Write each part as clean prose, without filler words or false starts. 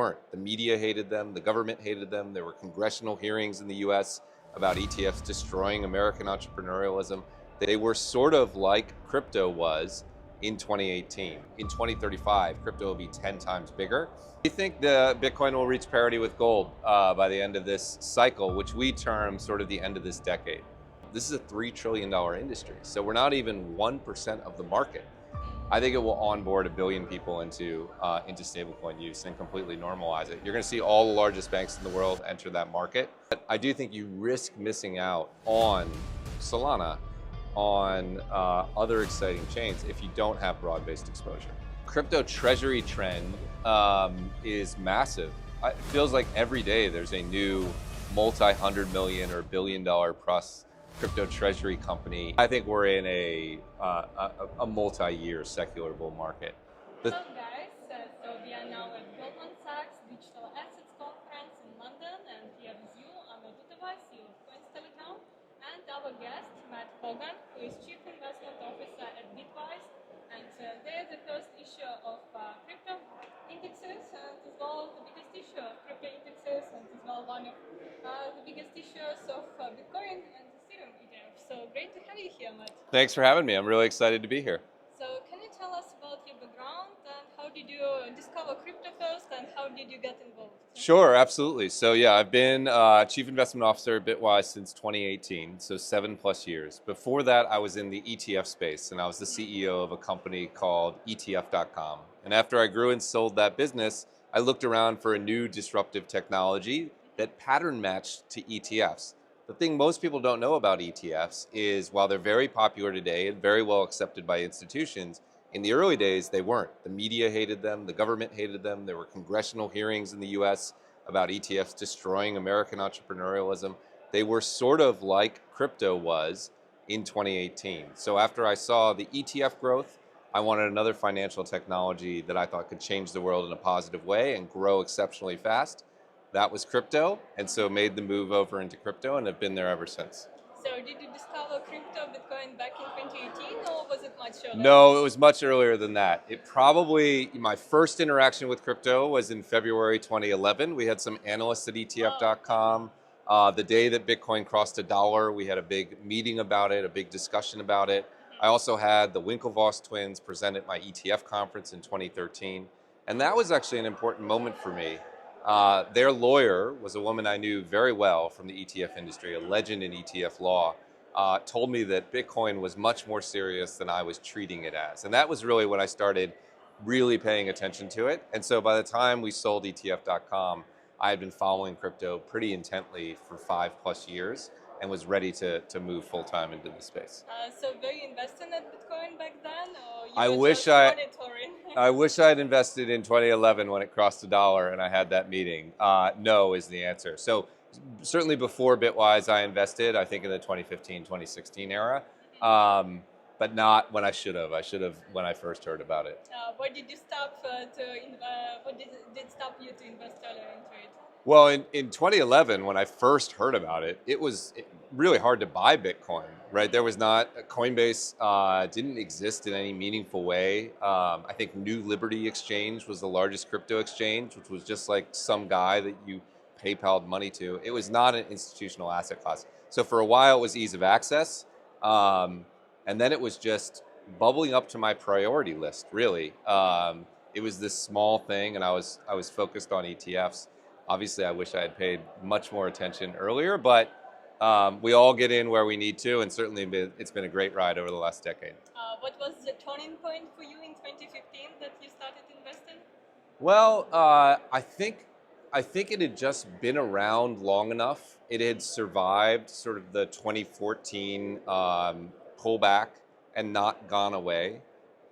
weren't. The media hated them, the government hated them. There were congressional hearings in the US about ETFs destroying American entrepreneurialism. They were sort of like crypto was in 2018. In 2035, crypto will be 10 times bigger. We think the Bitcoin will reach parity with gold by the end of this cycle, which we term sort of the end of this decade. This is a $3 trillion industry, so we're not even 1% of the market. I think it will onboard 1 billion people into stablecoin use and completely normalize it. You're going to see all the largest banks in the world enter that market. But I do think you risk missing out on Solana, on other exciting chains if you don't have broad-based exposure. Crypto treasury trend is massive. It feels like every day there's a new multi-hundred million or billion-dollar plus crypto treasury company. I think we're in a multi-year secular bull market. Hello guys, so we are now at Goldman Sachs Digital Assets Conference in London, and here with you, I'm Bitwise CEO Telecom, and our guest, Matt Hougan, who is Chief Investment Officer at Bitwise, and they're the first issuer of crypto indexes, and as well the biggest issuer of crypto indexes, and as well one of the biggest issuers of Bitcoin and Ethereum ETF. So great to have you here, Matt. Thanks for having me. I'm really excited to be here. So can you tell us about your background and how did you discover crypto first and how did you get involved? Sure, absolutely. So yeah, I've been Chief Investment Officer at Bitwise since 2018, so 7+ years. Before that, I was in the ETF space, and I was the CEO of a company called ETF.com. And after I grew and sold that business, I looked around for a new disruptive technology that pattern matched to ETFs. The thing most people don't know about ETFs is while they're very popular today and very well accepted by institutions, in the early days, they weren't. The media hated them, the government hated them. There were congressional hearings in the US about ETFs destroying American entrepreneurialism. They were sort of like crypto was in 2018. So after I saw the ETF growth, I wanted another financial technology that I thought could change the world in a positive way and grow exceptionally fast. That was crypto, and so made the move over into crypto and have been there ever since. So did you discover crypto Bitcoin back in 2018 or was it much earlier? No, it was much earlier than that. My first interaction with crypto was in February 2011. We had some analysts at ETF.com. The day that Bitcoin crossed $1, we had a big meeting about it, a big discussion about it. I also had the Winklevoss twins present at my ETF conference in 2013. And that was actually an important moment for me. Their lawyer was a woman I knew very well from the ETF industry, a legend in ETF law, told me that Bitcoin was much more serious than I was treating it as. And that was really when I started really paying attention to it. And so by the time we sold ETF.com, I had been following crypto pretty intently for 5+ years and was ready to move full-time into the space. So were you investing in Bitcoin back then, or you I were wish just monitoring? I wish I had invested in 2011 when it crossed $1 and I had that meeting. No is the answer. So certainly before Bitwise, I invested, I think in the 2015, 2016 era, but not when I should have. I should have when I first heard about it. What did you stop what did stop you to invest earlier into it? Well, in 2011, when I first heard about it, it was really hard to buy Bitcoin, right? There was not, Coinbase didn't exist in any meaningful way. I think New Liberty Exchange was the largest crypto exchange, which was just like some guy that you PayPal'd money to. It was not an institutional asset class. So for a while, it was ease of access. And then it was just bubbling up to my priority list, really. It was this small thing, and I was focused on ETFs. Obviously, I wish I had paid much more attention earlier, but we all get in where we need to, and certainly it's been a great ride over the last decade. What was the turning point for you in 2015 that you started investing? Well, I think it had just been around long enough. It had survived sort of the 2014 pullback and not gone away.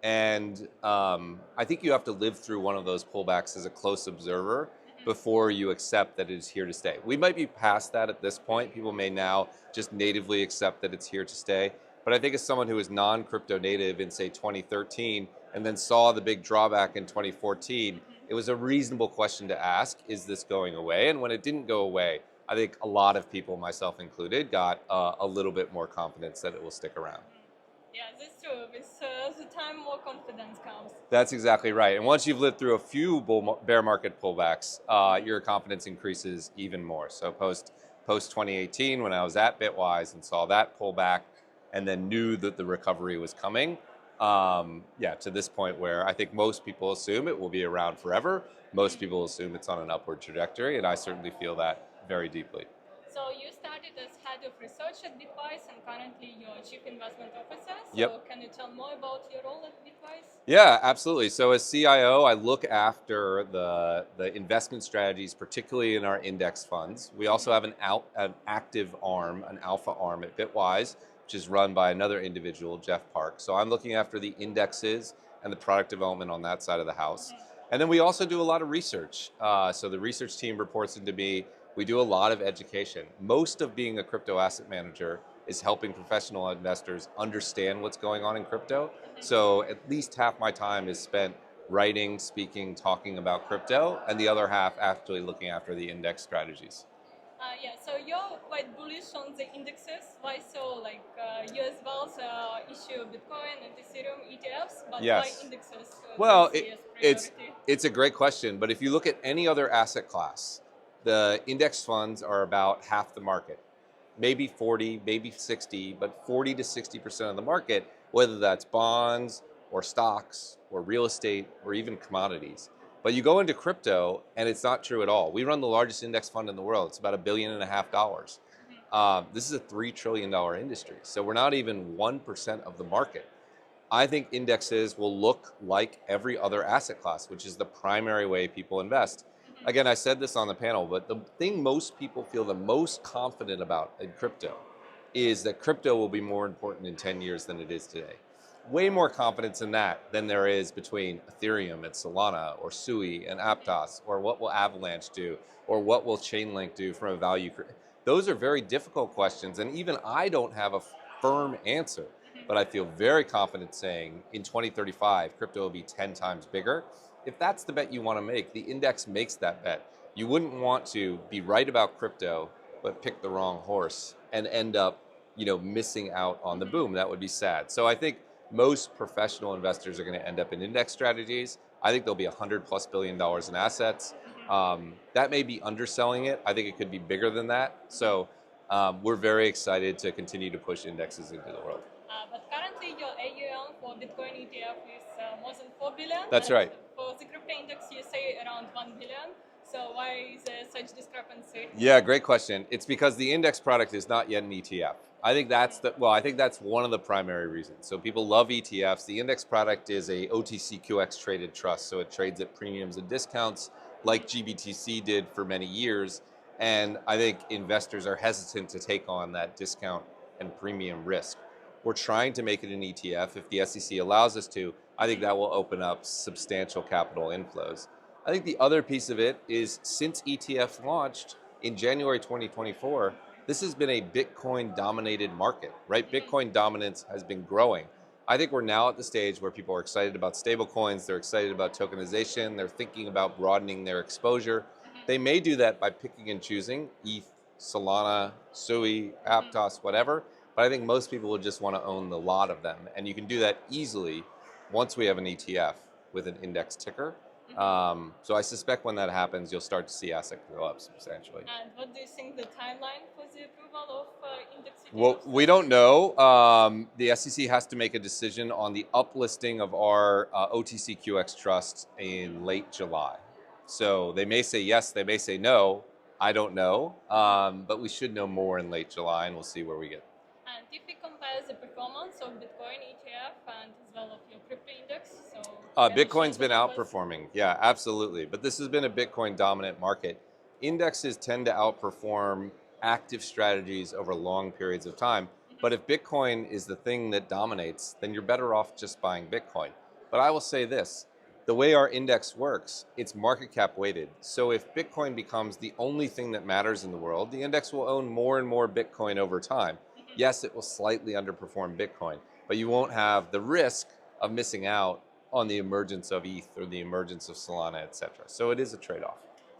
And I think you have to live through one of those pullbacks as a close observer before you accept that it is here to stay. We might be past that at this point. People may now just natively accept that it's here to stay. But I think as someone who is non-crypto native in, say, 2013, and then saw the big drawback in 2014, it was a reasonable question to ask, is this going away? And when it didn't go away, I think a lot of people, myself included, got a little bit more confidence that it will stick around. Yeah, that's true. With the time, more confidence comes. That's exactly right. And once you've lived through a few bear market pullbacks, your confidence increases even more. So post 2018, when I was at Bitwise and saw that pullback, and then knew that the recovery was coming, yeah, to this point where I think most people assume it will be around forever. Most people assume it's on an upward trajectory, and I certainly feel that very deeply. So you started as head of research at Bitwise and currently you're chief investment officer. So Yep. can you tell more about your role at Bitwise? Yeah, absolutely. So as CIO, I look after the investment strategies, particularly in our index funds. We also have an active arm, an alpha arm at Bitwise, which is run by another individual, Jeff Park. So I'm looking after the indexes and the product development on that side of the house. And then we also do a lot of research. So the research team reports into me. We do a lot of education. Most of being a crypto asset manager is helping professional investors understand what's going on in crypto. So at least half my time is spent writing, speaking, talking about crypto, and the other half actually looking after the index strategies. Yeah, so you're quite bullish on the indexes. Why so? Like you as well issue Bitcoin and Ethereum ETFs, but why Yes. indexes Well, do you see as it's priority? it's a great question, but if you look at any other asset class, the index funds are about half the market, maybe 40, maybe 60, but 40 to 60% of the market, whether that's bonds or stocks or real estate or even commodities. But you go into crypto and it's not true at all. We run the largest index fund in the world. It's about $1.5 billion. This is a $3 trillion industry. So we're not even 1% of the market. I think indexes will look like every other asset class, which is the primary way people invest. Again, I said this on the panel, but the thing most people feel the most confident about in crypto is that crypto will be more important in 10 years than it is today. Way more confidence in that than there is between Ethereum and Solana or Sui and Aptos, or what will Avalanche do, or what will Chainlink do from a value. Those are very difficult questions, and even I don't have a firm answer. But I feel very confident saying in 2035, crypto will be 10 times bigger. If that's the bet you want to make, the index makes that bet. You wouldn't want to be right about crypto, but pick the wrong horse and end up, missing out on the boom. That would be sad. So I think most professional investors are going to end up in index strategies. I think there'll be $100+ billion in assets. That may be underselling it. I think it could be bigger than that. So we're very excited to continue to push indexes into the world. But currently your AUM for Bitcoin ETF is more than 4 billion. That's and right. For the crypto index, you say around 1 billion. So why is there such discrepancy? Yeah, great question. It's because the index product is not yet an ETF. I think that's one of the primary reasons. So people love ETFs. The index product is a OTCQX traded trust, so it trades at premiums and discounts like GBTC did for many years. And I think investors are hesitant to take on that discount and premium risk. We're trying to make it an ETF. If the SEC allows us to, I think that will open up substantial capital inflows. I think the other piece of it is since ETFs launched in January 2024, this has been a Bitcoin dominated market, right? Bitcoin dominance has been growing. I think we're now at the stage where people are excited about stablecoins, they're excited about tokenization, they're thinking about broadening their exposure. They may do that by picking and choosing ETH, Solana, Sui, Aptos, whatever. But I think most people will just want to own the lot of them. And you can do that easily once we have an ETF with an index ticker. So I suspect when that happens, you'll start to see assets go up substantially. And what do you think the timeline for the approval of index ETFs? Well, we don't know. The SEC has to make a decision on the uplisting of our OTCQX trust in late July. So they may say yes, they may say no. I don't know. But we should know more in late July, and we'll see where we get. And if we compare the performance of Bitcoin ETF and as well of your crypto index, so Bitcoin's been outperforming. Yeah, absolutely. But this has been a Bitcoin dominant market. Indexes tend to outperform active strategies over long periods of time. But if Bitcoin is the thing that dominates, then you're better off just buying Bitcoin. But I will say this, the way our index works, it's market cap weighted. So if Bitcoin becomes the only thing that matters in the world, the index will own more and more Bitcoin over time. Yes, it will slightly underperform Bitcoin, but you won't have the risk of missing out on the emergence of ETH or the emergence of Solana, etc. So it is a trade-off.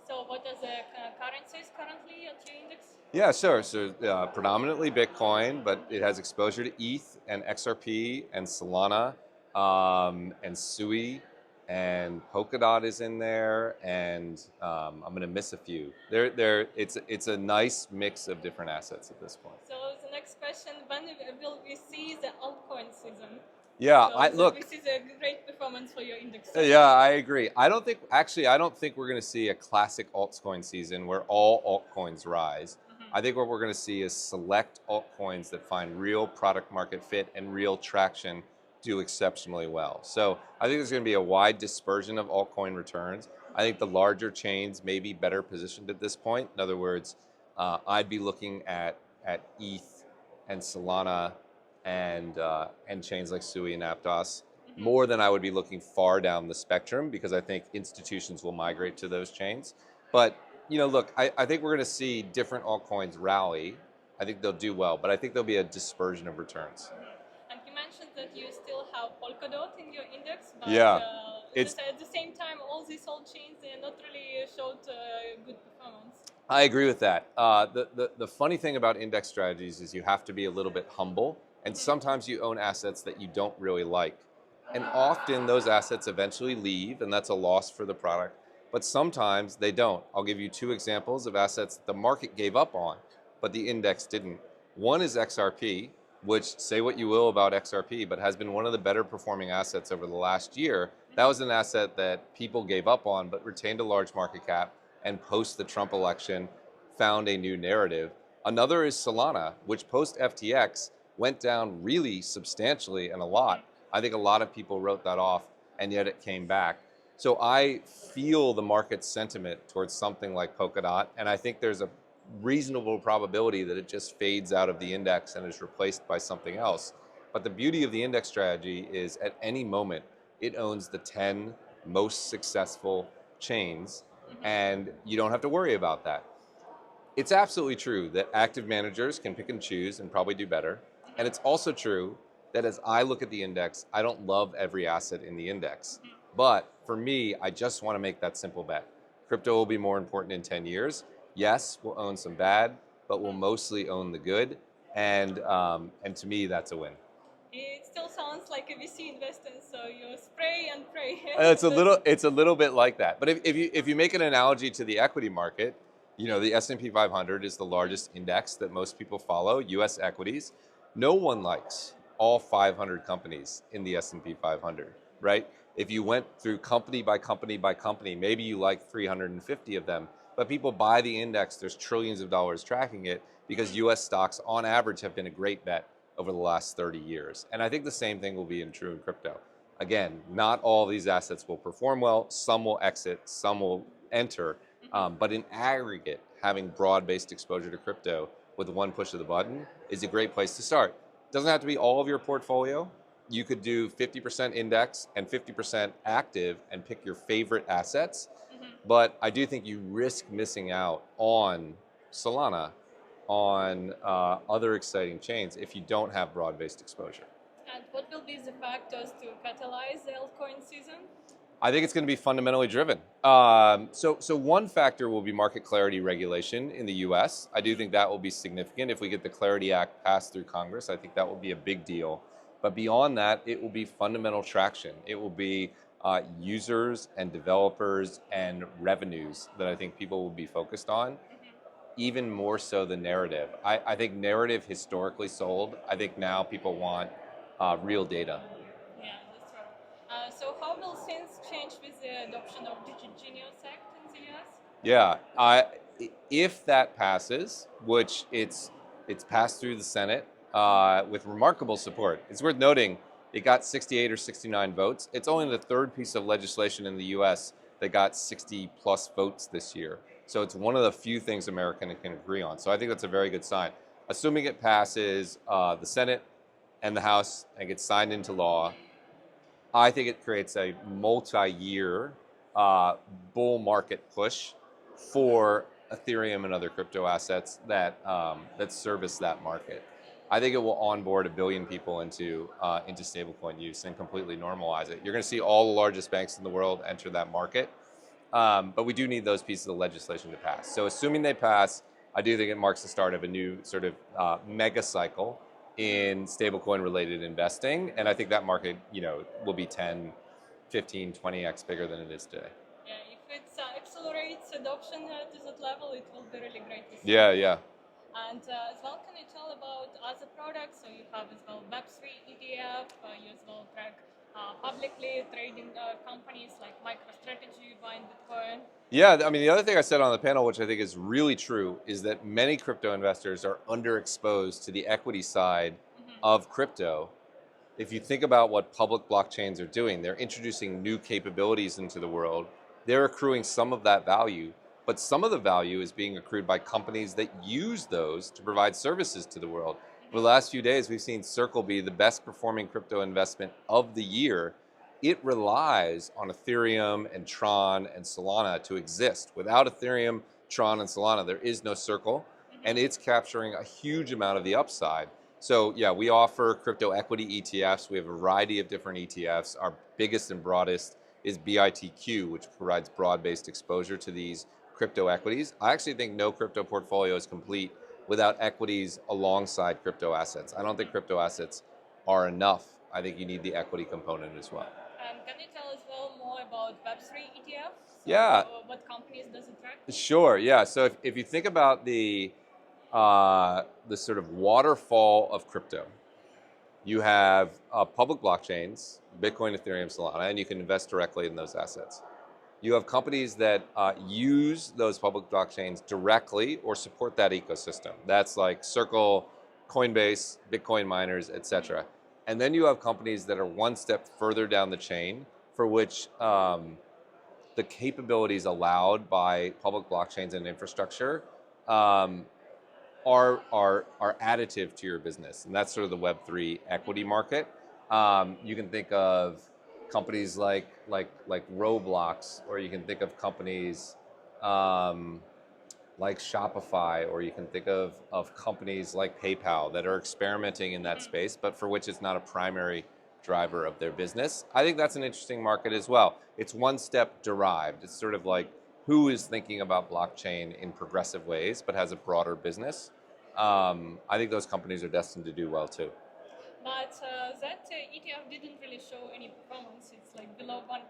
So what are the currencies currently at your index? Yeah, sure. So predominantly Bitcoin, but it has exposure to ETH and XRP and Solana and SUI and Polkadot is in there, and I'm going to miss a few. It's a nice mix of different assets at this point. So the next question: when will we see the altcoin season? Yeah, So look. this is a great performance for your index. Yeah, I agree. I don't think we're going to see a classic altcoin season where all altcoins rise. I think what we're going to see is select altcoins that find real product market fit and real traction do exceptionally well. So I think there's going to be a wide dispersion of altcoin returns. I think the larger chains may be better positioned at this point. In other words, I'd be looking at ETH and Solana and chains like Sui and Aptos more than I would be looking far down the spectrum, because I think institutions will migrate to those chains. But look, I think we're going to see different altcoins rally. I think they'll do well, but I think there'll be a dispersion of returns. And you mentioned that you still have Polkadot in your index, but Yeah, it's. at the same time, all these old chains they not really showed good performance. I agree with that. The funny thing about index strategies is you have to be a little bit humble, and sometimes you own assets that you don't really like. And often those assets eventually leave, and that's a loss for the product. But sometimes they don't. I'll give you two examples of assets that the market gave up on, but the index didn't. One is XRP, which, say what you will about XRP, but has been one of the better performing assets over the last year. That was an asset that people gave up on, but retained a large market cap, and post the Trump election found a new narrative. Another is Solana, which post FTX went down really substantially and a lot. I think a lot of people wrote that off, and yet it came back. So I feel the market sentiment towards something like Polkadot, and I think there's a reasonable probability that it just fades out of the index and is replaced by something else. But the beauty of the index strategy is at any moment, it owns the 10 most successful chains, and you don't have to worry about that. It's absolutely true that active managers can pick and choose and probably do better. And it's also true that as I look at the index, I don't love every asset in the index. But for me, I just want to make that simple bet. Crypto will be more important in 10 years. Yes, we'll own some bad, but we'll mostly own the good. And to me, that's a win. It still sounds like a VC investor, so you spray and pray. It's a little bit like that. But if you make an analogy to the equity market, the S&P 500 is the largest index that most people follow, U.S. equities. No one likes all 500 companies in the S&P 500, right? If you went through company by company by company, maybe you like 350 of them, but people buy the index, there's trillions of dollars tracking it, because U.S. stocks on average have been a great bet over the last 30 years. And I think the same thing will be true in crypto. Again, not all these assets will perform well. Some will exit, some will enter. But in aggregate, having broad-based exposure to crypto with one push of the button is a great place to start. It doesn't have to be all of your portfolio. You could do 50% index and 50% active and pick your favorite assets. But I do think you risk missing out on Solana, on other exciting chains if you don't have broad-based exposure. And what will be the factors to catalyze the altcoin season? I think it's going to be fundamentally driven. So one factor will be market clarity regulation in the U.S. I do think that will be significant. If we get the Clarity Act passed through Congress, I think that will be a big deal. But beyond that, it will be fundamental traction. It will be users and developers and revenues that I think people will be focused on, even more so than narrative. I think narrative historically sold. I think now people want real data. Yeah, that's right. So how will things change with the adoption of Genius Act in the US? Yeah, if that passes, which it's passed through the Senate with remarkable support. It's worth noting it got 68 or 69 votes. It's only the third piece of legislation in the U.S. that got 60 plus votes this year. So it's one of the few things America can agree on. So I think that's a very good sign. Assuming it passes the Senate and the House and gets signed into law, I think it creates a multi-year bull market push for Ethereum and other crypto assets that service that market. I think it will onboard 1 billion people into stablecoin use and completely normalize it. You're going to see all the largest banks in the world enter that market, but we do need those pieces of legislation to pass. So assuming they pass, I do think it marks the start of a new sort of mega cycle in stablecoin related investing. And I think that market, will be 10, 15, 20x bigger than it is today. Yeah, if it accelerates adoption to that level, it will be really great to see. Yeah, yeah. And as well, can you tell about other products? So you have as well Web3 ETF, you as well track publicly trading companies like MicroStrategy buying Bitcoin. Yeah, I mean, the other thing I said on the panel, which I think is really true, is that many crypto investors are underexposed to the equity side of crypto. If you think about what public blockchains are doing, they're introducing new capabilities into the world. They're accruing some of that value, but some of the value is being accrued by companies that use those to provide services to the world. For the last few days, we've seen Circle be the best performing crypto investment of the year. It relies on Ethereum and Tron and Solana to exist. Without Ethereum, Tron, and Solana, there is no Circle, and it's capturing a huge amount of the upside. So yeah, we offer crypto equity ETFs. We have a variety of different ETFs. Our biggest and broadest is BITQ, which provides broad-based exposure to these crypto equities. I actually think no crypto portfolio is complete without equities alongside crypto assets. I don't think crypto assets are enough. I think you need the equity component as well. And can you tell us well more about Web3 ETF? So Yeah. What companies does it track? Sure, yeah. So if you think about the sort of waterfall of crypto, you have public blockchains, Bitcoin, Ethereum, Solana, and you can invest directly in those assets. You have companies that use those public blockchains directly or support that ecosystem. That's like Circle, Coinbase, Bitcoin miners, etc. And then you have companies that are one step further down the chain for which the capabilities allowed by public blockchains and infrastructure are additive to your business, and that's sort of the Web3 equity market. You can think of companies like Roblox, or you can think of companies like Shopify, or you can think of companies like PayPal that are experimenting in that space, but for which it's not a primary driver of their business. I think that's an interesting market as well. It's one step derived. It's sort of like who is thinking about blockchain in progressive ways, but has a broader business. I think those companies are destined to do well too. But that ETF didn't really show any performance. It's like below 1%.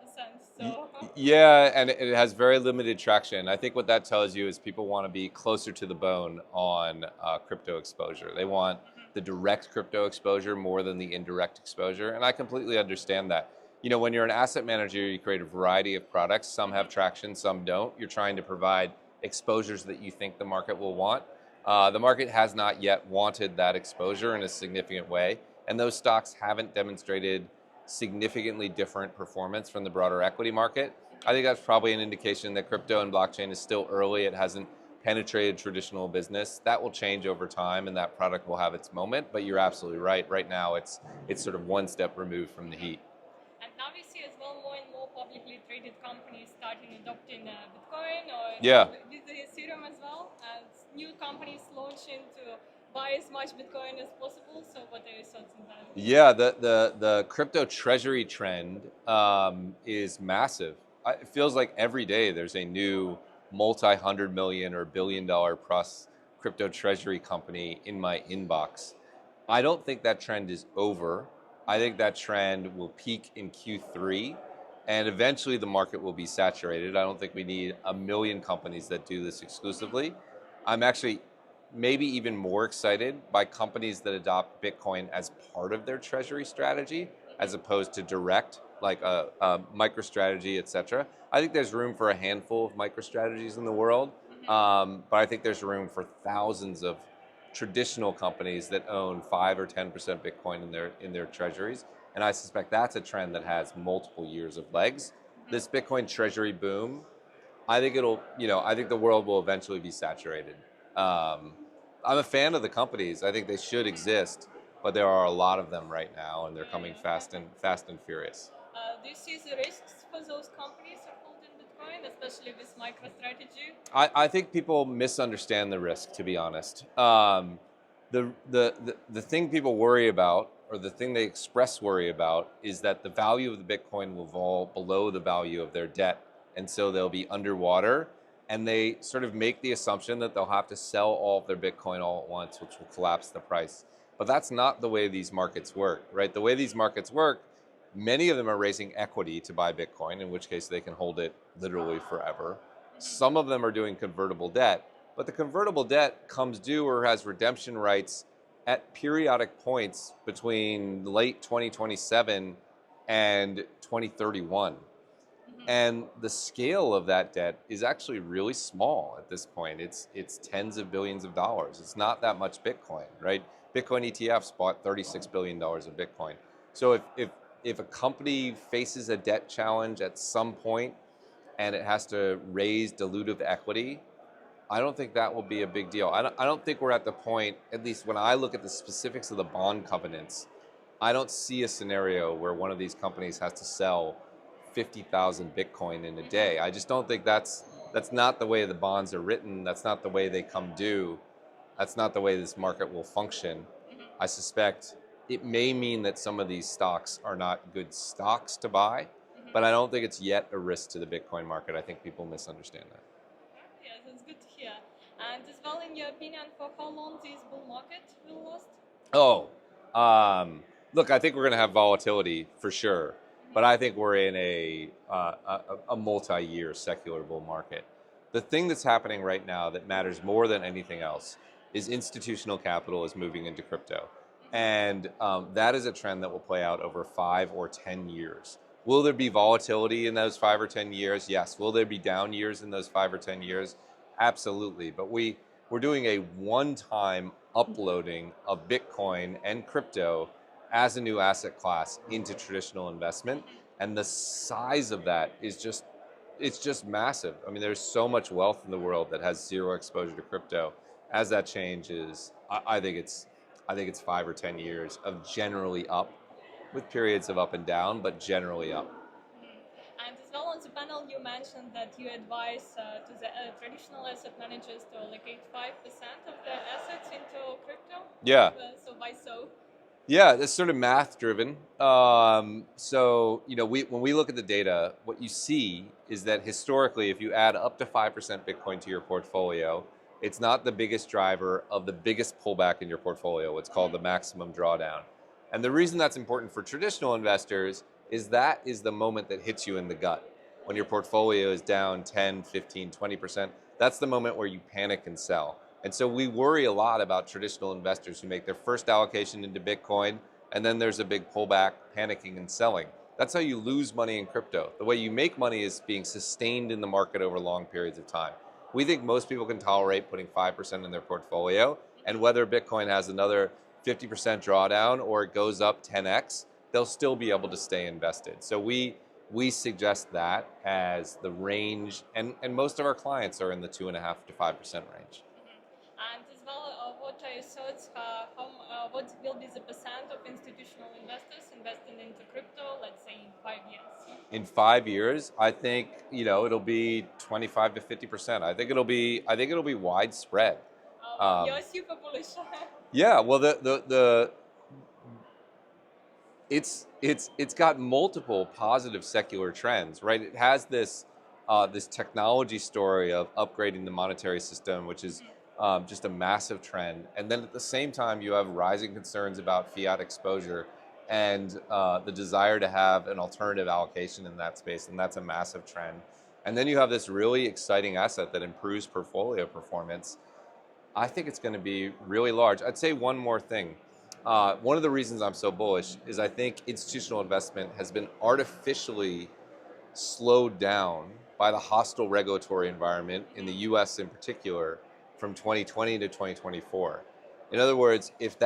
So Yeah, and it has very limited traction. I think what that tells you is people want to be closer to the bone on crypto exposure. They want the direct crypto exposure more than the indirect exposure, and I completely understand that. When you're an asset manager, you create a variety of products. Some have traction, some don't. You're trying to provide exposures that you think the market will want. The market has not yet wanted that exposure in a significant way, and those stocks haven't demonstrated significantly different performance from the broader equity market. I think that's probably an indication that crypto and blockchain is still early. It hasn't penetrated traditional business. That will change over time, and that product will have its moment. But you're absolutely right. Right now, it's sort of one step removed from the heat. and now we see as well more and more publicly traded companies starting adopting Bitcoin or Yeah. with the Ethereum as well, and new companies launching to buy as much Bitcoin as possible. So what are your thoughts on that? Yeah, the crypto treasury trend is massive. It feels like every day there's a new multi-hundred million or billion-dollar plus crypto treasury company in my inbox. I don't think that trend is over. I think that trend will peak in Q3, and eventually the market will be saturated. I don't think we need a million companies that do this exclusively. I'm actually maybe even more excited by companies that adopt Bitcoin as part of their treasury strategy, as opposed to direct, like a MicroStrategy, etc. I think there's room for a handful of MicroStrategies in the world, but I think there's room for thousands of traditional companies that own 5 or 10% Bitcoin in their treasuries, and I suspect that's a trend that has multiple years of legs. This Bitcoin treasury boom, I think I think the world will eventually be saturated. I'm a fan of the companies. I think they should exist, but there are a lot of them right now, and they're coming fast and furious. Do you see the risks for those companies who are holding Bitcoin, especially with MicroStrategy? I think people misunderstand the risk, to be honest. The thing people worry about, or the thing they express worry about, is that the value of the Bitcoin will fall below the value of their debt, and so they'll be underwater. and they sort of make the assumption that they'll have to sell all of their Bitcoin all at once, which will collapse the price. But that's not the way these markets work, right? The way these markets work, many of them are raising equity to buy Bitcoin, in which case they can hold it literally forever. Some of them are doing convertible debt, but the convertible debt comes due or has redemption rights at periodic points between late 2027 and 2031. And the scale of that debt is actually really small at this point. It's tens of billions of dollars. It's not that much Bitcoin, right? Bitcoin ETFs bought $36 billion of Bitcoin. So if a company faces a debt challenge at some point and it has to raise dilutive equity, I don't think that will be a big deal. I don't think we're at the point, at least when I look at the specifics of the bond covenants, I don't see a scenario where one of these companies has to sell 50,000 Bitcoin in a day. I just don't think that's not the way the bonds are written. That's not the way they come due. That's not the way this market will function. I suspect it may mean that some of these stocks are not good stocks to buy, but I don't think it's yet a risk to the Bitcoin market. I think people misunderstand that. Yes, that's good to hear. And as well, in your opinion, for how long this bull market will last? Oh, look, I think we're going to have volatility for sure, but I think we're in a multi-year secular bull market. The thing that's happening right now that matters more than anything else is institutional capital is moving into crypto. And that is a trend that will play out over 5 or 10 years. Will there be volatility in those 5 or 10 years? Yes. Will there be down years in those 5 or 10 years? Absolutely. But we're doing a one-time uploading of Bitcoin and crypto as a new asset class into traditional investment. And the size of that is it's just massive. I mean, there's so much wealth in the world that has zero exposure to crypto. As that changes, I think it's 5 or 10 years of generally up, with periods of up and down, but generally up. And as well on the panel, you mentioned that you advise to the traditional asset managers to allocate 5% of their assets into crypto. Yeah. So why so? Yeah, that's sort of math driven. So when we look at the data, what you see is that historically, if you add up to 5% Bitcoin to your portfolio, it's not the biggest driver of the biggest pullback in your portfolio. What's called the maximum drawdown. And the reason that's important for traditional investors is that is the moment that hits you in the gut. When your portfolio is down 10, 15, 20%, that's the moment where you panic and sell. And so we worry a lot about traditional investors who make their first allocation into Bitcoin, and then there's a big pullback, panicking and selling. That's how you lose money in crypto. The way you make money is being sustained in the market over long periods of time. We think most people can tolerate putting 5% in their portfolio, and whether Bitcoin has another 50% drawdown or it goes up 10x, they'll still be able to stay invested. So we suggest that as the range, and most of our clients are in the 2.5% to 5% range. And as well, what are your thoughts? What will be the percent of institutional investors investing into crypto, let's say in 5 years? In 5 years, I think it'll be 25 to 50%. I think it'll be widespread. You're super bullish. Yeah, well, it's got multiple positive secular trends, right? It has this technology story of upgrading the monetary system, which is just a massive trend. And then at the same time, you have rising concerns about fiat exposure and the desire to have an alternative allocation in that space, and that's a massive trend. And then you have this really exciting asset that improves portfolio performance. I think it's going to be really large. I'd say one more thing. One of the reasons I'm so bullish is I think institutional investment has been artificially slowed down by the hostile regulatory environment in the US in particular from 2020 to 2024. In other words, if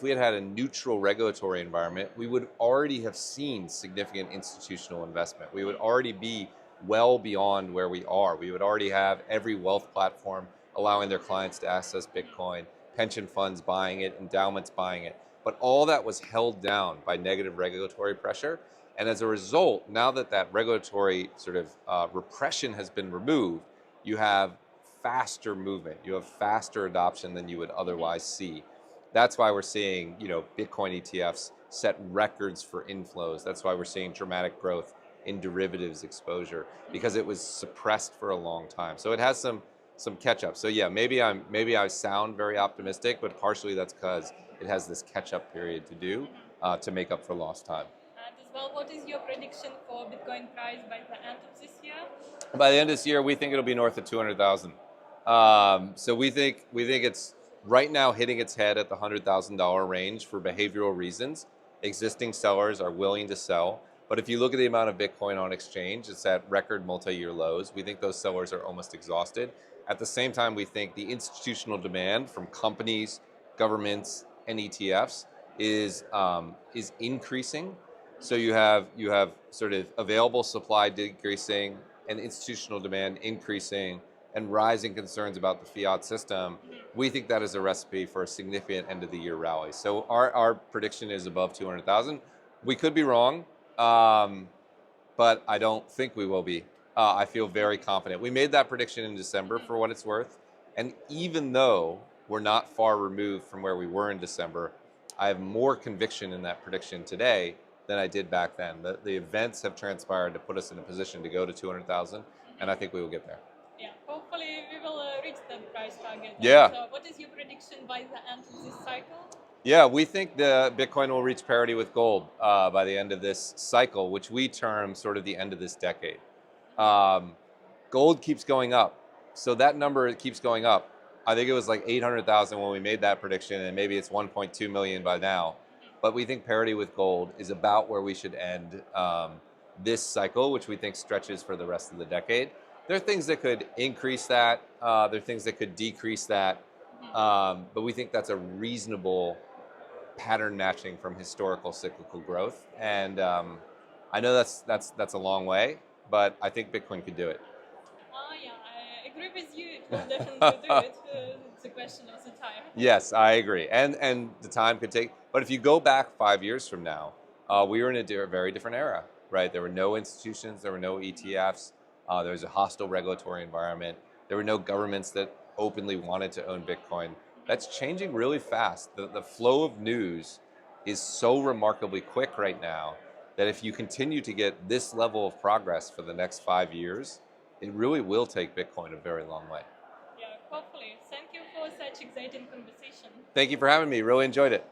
we had had a neutral regulatory environment, we would already have seen significant institutional investment. We would already be well beyond where we are. We would already have every wealth platform allowing their clients to access Bitcoin, pension funds buying it, endowments buying it. But all that was held down by negative regulatory pressure. And as a result, now that that regulatory sort of repression has been removed, you have faster movement, you have faster adoption than you would otherwise see. That's why we're seeing, Bitcoin ETFs set records for inflows. That's why we're seeing dramatic growth in derivatives exposure because it was suppressed for a long time. So it has some catch up. So yeah, maybe I sound very optimistic, but partially that's because it has this catch up period to do to make up for lost time. And as well, what is your prediction for Bitcoin price by the end of this year? By the end of this year, we think it'll be north of 200,000. So we think it's right now hitting its head at the $100,000 range for behavioral reasons. Existing sellers are willing to sell, but if you look at the amount of Bitcoin on exchange, it's at record multi-year lows. We think those sellers are almost exhausted. At the same time, we think the institutional demand from companies, governments, and ETFs is increasing. So you have sort of available supply decreasing and institutional demand increasing and rising concerns about the fiat system. We think that is a recipe for a significant end of the year rally. So our prediction is above 200,000. We could be wrong, but I don't think we will be. I feel very confident. We made that prediction in December for what it's worth. And even though we're not far removed from where we were in December, I have more conviction in that prediction today than I did back then. The events have transpired to put us in a position to go to 200,000, and I think we will get there. Yeah, hopefully we will reach that price target. Yeah. So what is your prediction by the end of this cycle? Yeah, we think the Bitcoin will reach parity with gold by the end of this cycle, which we term sort of the end of this decade. Gold keeps going up, so that number keeps going up. I think it was like 800,000 when we made that prediction, and maybe it's 1.2 million by now. But we think parity with gold is about where we should end this cycle, which we think stretches for the rest of the decade. There are things that could increase that. There are things that could decrease that. But we think that's a reasonable pattern matching from historical cyclical growth. And I know that's a long way, but I think Bitcoin could do it. Yeah, I agree with you. It will definitely do it. It's a question of the time. Yes, I agree. And the time could take, but if you go back 5 years from now, we were in a very different era, right? There were no institutions, there were no ETFs, there was a hostile regulatory environment, there were no governments that openly wanted to own Bitcoin. That's changing really fast. The flow of news is so remarkably quick right now that if you continue to get this level of progress for the next 5 years, it really will take Bitcoin a very long way. Yeah, hopefully. Thank you for such exciting conversation. Thank you for having me. Really enjoyed it.